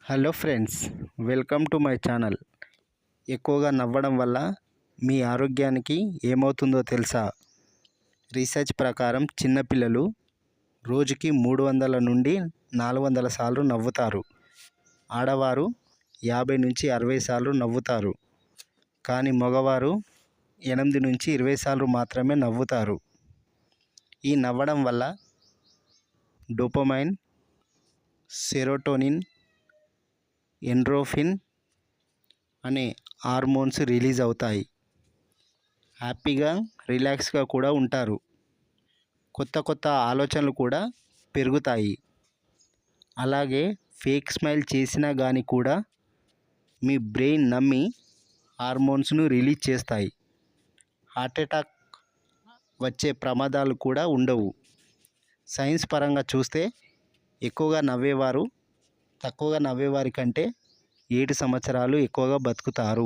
Hello friends, welcome to my channel. ఎక్కువగా నవ్వడం వల్ల మీ ఆరోగ్యానికి ఏమవుతుందో తెలుసా? రీసెర్చ్ ప్రకారం చిన్నపిల్లలు రోజుకి 300 నుండి 400 సార్లు నవ్వుతారు. ఆడవారు 50 నుంచి 60 సార్లు నవ్వుతారు. కానీ మగవారు 8 నుంచి 20 సార్లు మాత్రమే నవ్వుతారు. ఈ నవ్వడం వల్ల డోపమైన్, సెరోటోనిన్, ఎండ్రోఫిన్ అనే హార్మోన్స్ రిలీజ్ అవుతాయి. హ్యాపీగా, రిలాక్స్గా కూడా ఉంటారు. కొత్త కొత్త ఆలోచనలు కూడా పెరుగుతాయి. అలాగే ఫేక్ స్మైల్ చేసినా కానీ కూడా మీ బ్రెయిన్ నమ్మి హార్మోన్స్ను రిలీజ్ చేస్తాయి. హార్ట్ అటాక్ వచ్చే ప్రమాదాలు కూడా ఉండవు. సైన్స్ పరంగా చూస్తే తక్కువగా నవ్వేవారి కంటే 7 సంవత్సరాలు ఎక్కువగా బతుకుతారు.